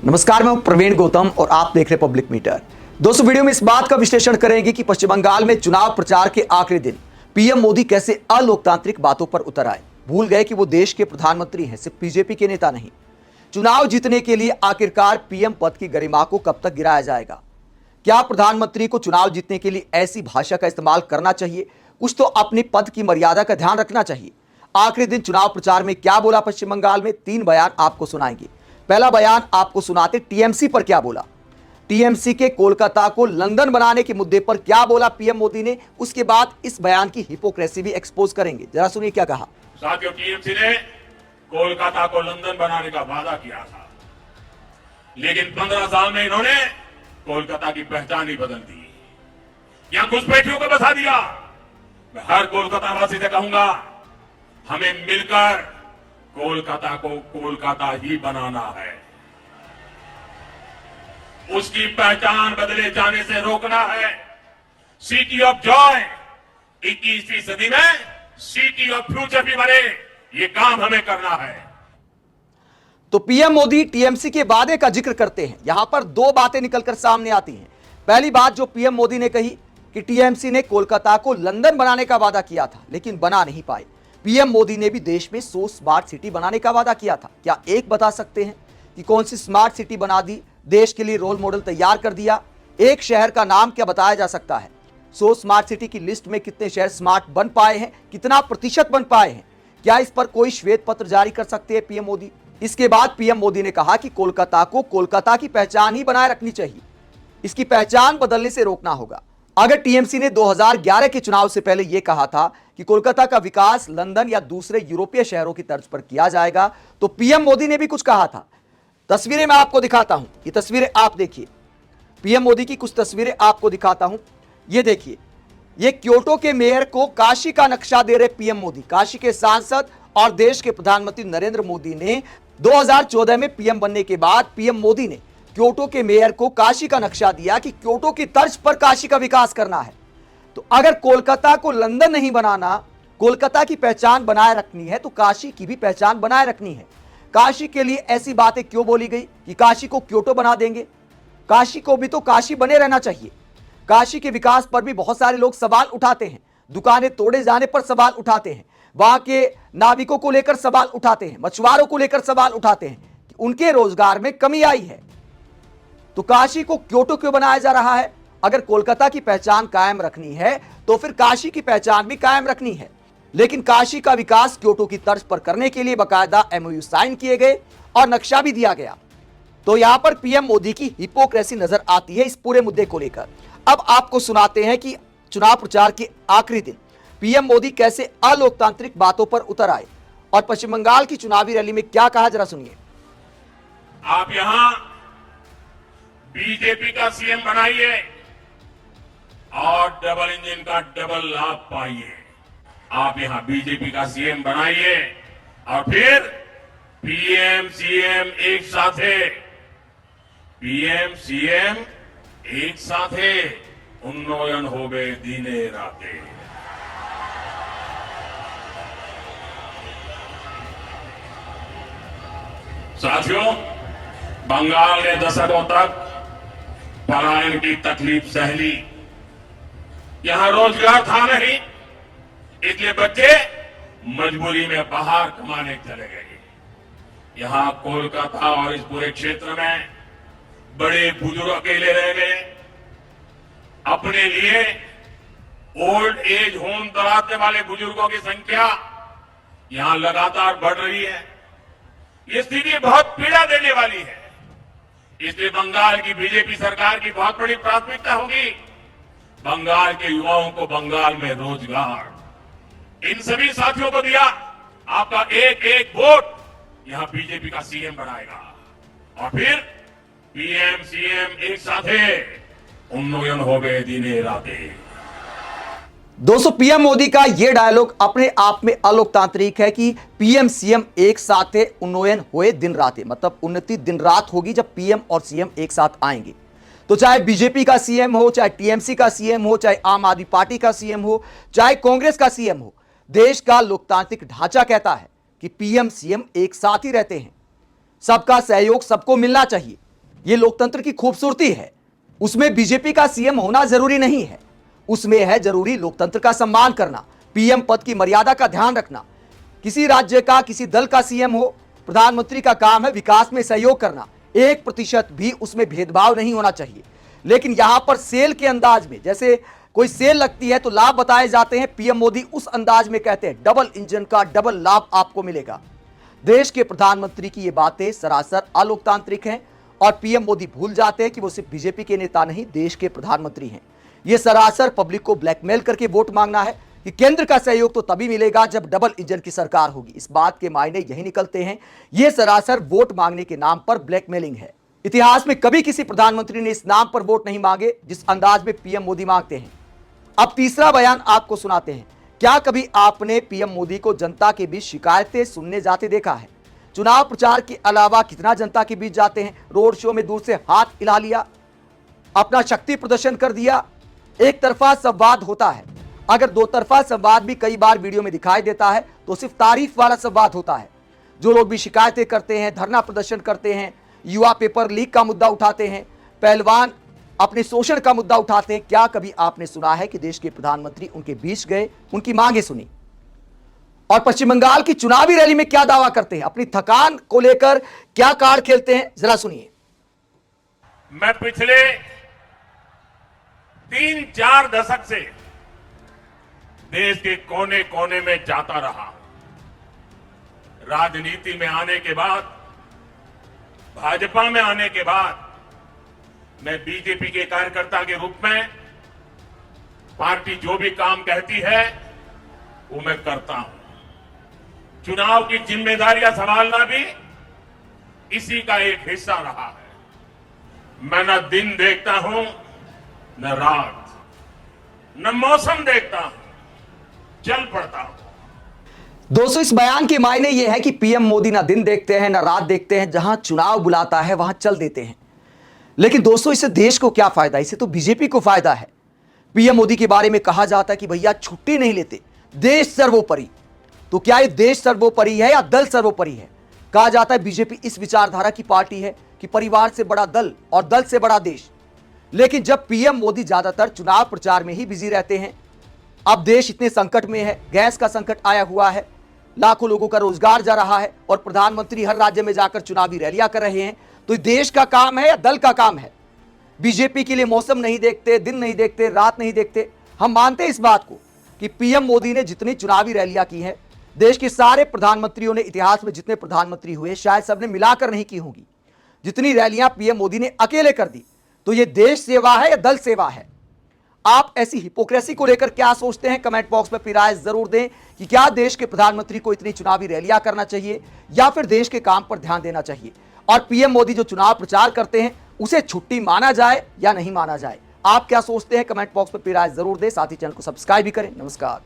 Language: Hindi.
नमस्कार, मैं प्रवीण गौतम और आप देख रहे हैं पब्लिक मीटर। दोस्तों, वीडियो में इस बात का विश्लेषण करेंगे कि पश्चिम बंगाल में चुनाव प्रचार के आखिरी दिन पीएम मोदी कैसे अलोकतांत्रिक बातों पर उतर आए। भूल गए कि वो देश के प्रधानमंत्री हैं, सिर्फ बीजेपी के नेता नहीं। चुनाव जीतने के लिए आखिरकार पीएम पद की गरिमा को कब तक गिराया जाएगा? क्या प्रधानमंत्री को चुनाव जीतने के लिए ऐसी भाषा का इस्तेमाल करना चाहिए? कुछ तो अपने पद की मर्यादा का ध्यान रखना चाहिए। आखिरी दिन चुनाव प्रचार में क्या बोला पश्चिम बंगाल में, 3 बयान आपको सुनाएंगे। पहला बयान आपको सुनाते टीएमसी पर क्या बोला, टीएमसी के कोलकाता को लंदन बनाने के मुद्दे पर क्या बोला पीएम मोदी ने। उसके बाद इस बयान की हिपोक्रेसी भी एक्सपोज करेंगे। जरा सुनिए क्या कहा। साथियों, टीएमसी ने कोलकाता को लंदन बनाने का वादा किया था, लेकिन 15 साल में इन्होंने कोलकाता की पहचान ही बदल दी। यहां घुसपैठियों को बसा दिया। मैं हर कोलकाता वासी से कहूंगा, हमें मिलकर कोलकाता को कोलकाता ही बनाना है। उसकी पहचान बदले जाने से रोकना है। सिटी ऑफ जॉय 21वीं सदी में सिटी ऑफ फ्यूचर भी बने, ये काम हमें करना है। तो पीएम मोदी टीएमसी के वादे का जिक्र करते हैं। यहां पर 2 बातें निकलकर सामने आती हैं। पहली बात जो पीएम मोदी ने कही कि टीएमसी ने कोलकाता को लंदन बनाने का वादा किया था, लेकिन बना नहीं पाए। पीएम मोदी ने भी देश में 100 स्मार्ट सिटी बनाने का वादा किया था। क्या एक बता सकते हैं कि कौन सी स्मार्ट सिटी बना दी, देश के लिए रोल मॉडल तैयार कर दिया? एक शहर का नाम क्या बताया जा सकता है? 100 स्मार्ट सिटी की लिस्ट में कितने शहर स्मार्ट बन पाए हैं, कितना प्रतिशत बन पाए हैं? क्या इस पर कोई श्वेत पत्र जारी कर सकते हैं पीएम मोदी? इसके बाद पीएम मोदी ने कहा कि कोलकाता को कोलकाता की पहचान ही बनाए रखनी चाहिए, इसकी पहचान बदलने से रोकना होगा। अगर टीएमसी ने 2011 के चुनाव से पहले यह कहा था कि कोलकाता का विकास लंदन या दूसरे यूरोपीय शहरों की तर्ज पर किया जाएगा, तो पीएम मोदी ने भी कुछ कहा था। तस्वीरें मैं आपको दिखाता हूं, ये तस्वीरें आप देखिए। पीएम मोदी की कुछ तस्वीरें आपको दिखाता हूं। ये देखिए, ये क्योटो के मेयर को काशी का नक्शा दे रहे पीएम मोदी। काशी के सांसद और देश के प्रधानमंत्री नरेंद्र मोदी ने 2014 में पीएम बनने के बाद पीएम मोदी ने क्योटो के मेयर को काशी का नक्शा दिया कि क्योटो की तर्ज पर काशी का विकास करना है। तो अगर कोलकाता को लंदन नहीं बनाना, कोलकाता की पहचान बनाए रखनी है, तो काशी की भी पहचान बनाए रखनी है। काशी के लिए ऐसी बातें क्यों बोली गई कि काशी को क्योटो बना देंगे? काशी को भी तो काशी बने रहना चाहिए। काशी के विकास पर भी बहुत सारे लोग सवाल उठाते हैं, दुकानें तोड़े जाने पर सवाल उठाते हैं, वहां के नाविकों को लेकर सवाल उठाते हैं, मछुआरों को लेकर सवाल उठाते हैं कि उनके रोजगार में कमी आई है। तो काशी को क्योटो क्यों बनाया जा रहा है? अगर कोलकाता की पहचान कायम रखनी है तो फिर काशी की पहचान भी कायम रखनी है। लेकिन काशी का विकास क्योटो की तर्ज पर करने के लिए बाकायदा एमओयू साइन किए गए और नक्शा भी दिया गया। तो यहां पर पीएम मोदी की हिपोक्रेसी नजर आती है इस पूरे मुद्दे को लेकर। अब आपको सुनाते हैं कि चुनाव प्रचार के आखिरी दिन पीएम मोदी कैसे अलोकतांत्रिक बातों पर उतर आए और पश्चिम बंगाल की चुनावी रैली में क्या कहा, जरा सुनिए। आप यहां बीजेपी का सीएम बनाइए और डबल इंजन का डबल लाभ पाइए। आप यहां बीजेपी का सीएम बनाइए और फिर पीएम सीएम एक साथ है, पीएम सीएम एक साथ है, उन्नयन हो गए दिने राते। साथियों, बंगाल ने दशकों तक पलायन की तकलीफ सह ली। यहां रोजगार था नहीं, इसलिए बच्चे मजबूरी में बाहर कमाने चले गए। यहां कोलकाता और इस पूरे क्षेत्र में बड़े बुजुर्ग अकेले रह गए। अपने लिए ओल्ड एज होम तलाशने वाले बुजुर्गों की संख्या यहां लगातार बढ़ रही है। ये स्थिति बहुत पीड़ा देने वाली है। इसलिए बंगाल की बीजेपी सरकार की बहुत बड़ी प्राथमिकता होगी बंगाल के युवाओं को बंगाल में रोजगार। इन सभी साथियों को दिया आपका एक एक वोट यहां बीजेपी का सीएम बनाएगा और फिर पीएम सीएम एक साथ है, उन्नयन हो गए दिने राते। दोस्तों, पीएम मोदी का यह डायलॉग अपने आप में अलोकतांत्रिक है कि पीएम सीएम एक साथ है, उन्नयन हुए दिन रातें। मतलब उन्नति दिन रात होगी जब पीएम और सीएम एक साथ आएंगे। तो चाहे बीजेपी का सीएम हो, चाहे टीएमसी का सीएम हो, चाहे आम आदमी पार्टी का सीएम हो, चाहे कांग्रेस का सीएम हो, देश का लोकतांत्रिक ढांचा कहता है कि पीएम सीएम एक साथ ही रहते हैं। सबका सहयोग सबको मिलना चाहिए। ये लोकतंत्र की खूबसूरती है। उसमें बीजेपी का सीएम होना जरूरी नहीं है, उसमें है जरूरी लोकतंत्र का सम्मान करना, पीएम पद की मर्यादा का ध्यान रखना। किसी राज्य का, किसी दल का सीएम हो, प्रधानमंत्री का काम है विकास में सहयोग करना, 1% भी उसमें भेदभाव नहीं होना चाहिए। लेकिन यहां पर सेल के अंदाज में, जैसे कोई सेल लगती है तो लाभ बताए जाते हैं, पीएम मोदी उस अंदाज में कहते हैं डबल इंजन का डबल लाभ आपको मिलेगा। देश के प्रधानमंत्री की ये बातें सरासर अलोकतांत्रिक हैं और पीएम मोदी भूल जाते हैं कि वो सिर्फ बीजेपी के नेता नहीं, देश के प्रधानमंत्री हैं। ये सरासर पब्लिक को ब्लैकमेल करके वोट मांगना है कि केंद्र का सहयोग तो तभी मिलेगा जब डबल इंजन की सरकार होगी। इस बात के मायने यही निकलते हैं, ये सरासर वोट मांगने के नाम पर ब्लैकमेलिंग है। इतिहास में कभी किसी प्रधानमंत्री ने इस नाम पर वोट नहीं मांगे जिस अंदाज में पीएम मोदी मांगते हैं। अब तीसरा बयान आपको सुनाते हैं। क्या कभी आपने पीएम मोदी को जनता के बीच शिकायतें सुनने जाते देखा है? चुनाव प्रचार के अलावा कितना जनता के बीच जाते हैं, रोड शो में दूर से हाथ हिला लिया, अपना शक्ति प्रदर्शन कर दिया। एक तरफा संवाद होता है, अगर दो तरफा संवाद भी कई बार वीडियो में दिखाई देता है तो सिर्फ तारीफ वाला संवाद होता है। जो लोग भी शिकायतें करते हैं, धरना प्रदर्शन करते हैं, युवा पेपर लीक का मुद्दा उठाते हैं, पहलवान अपने शोषण का मुद्दा उठाते हैं, क्या कभी आपने सुना है कि देश के प्रधानमंत्री उनके बीच गए, उनकी मांगे सुनी? और पश्चिम बंगाल की चुनावी रैली में क्या दावा करते हैं, अपनी थकान को लेकर क्या कार्ड खेलते हैं, जरा सुनिए। मैं पिछले 3-4 दशक से देश के कोने कोने में जाता रहा। राजनीति में आने के बाद, भाजपा में आने के बाद मैं बीजेपी के कार्यकर्ता के रूप में पार्टी जो भी काम कहती है वो मैं करता हूं। चुनाव की जिम्मेदारियां संभालना भी इसी का एक हिस्सा रहा है। मैं न दिन देखता हूं न रात, न मौसम देखता हूं, चल पड़ता हूं। दोस्तों, इस बयान के मायने यह है कि पीएम मोदी ना दिन देखते हैं ना रात देखते हैं, जहां चुनाव बुलाता है वहां चल देते हैं। लेकिन दोस्तों, इससे देश को क्या फायदा? इससे तो बीजेपी को फायदा है। पीएम मोदी के बारे में कहा जाता है कि भैया छुट्टी नहीं लेते, देश सर्वोपरि। तो क्या ये देश सर्वोपरि है या दल सर्वोपरि है? कहा जाता है बीजेपी इस विचारधारा की पार्टी है कि परिवार से बड़ा दल और दल से बड़ा देश। लेकिन जब पीएम मोदी ज्यादातर चुनाव प्रचार में ही बिजी रहते हैं, अब देश इतने संकट में है, गैस का संकट आया हुआ है, लाखों लोगों का रोजगार जा रहा है और प्रधानमंत्री हर राज्य में जाकर चुनावी रैलियां कर रहे हैं, तो देश का काम है या दल का काम है? बीजेपी के लिए मौसम नहीं देखते, दिन नहीं देखते, रात नहीं देखते। हम मानते हैं इस बात को कि पीएम मोदी ने जितनी चुनावी रैलियां की हैं, देश के सारे प्रधानमंत्रियों ने, इतिहास में जितने प्रधानमंत्री हुए शायद सबने मिलाकर नहीं की होंगी। जितनी रैलियां पीएम मोदी ने अकेले कर दी, तो यह देश सेवा है या दल सेवा है? आप ऐसी हिपोक्रेसी को लेकर क्या सोचते हैं? कमेंट बॉक्स में अपनी राय जरूर दें कि क्या देश के प्रधानमंत्री को इतनी चुनावी रैलियां करना चाहिए या फिर देश के काम पर ध्यान देना चाहिए? और पीएम मोदी जो चुनाव प्रचार करते हैं उसे छुट्टी माना जाए या नहीं माना जाए? आप क्या सोचते हैं? कमेंट बॉक्स में अपनी राय जरूर दें। साथ ही चैनल को सब्सक्राइब भी करें। नमस्कार।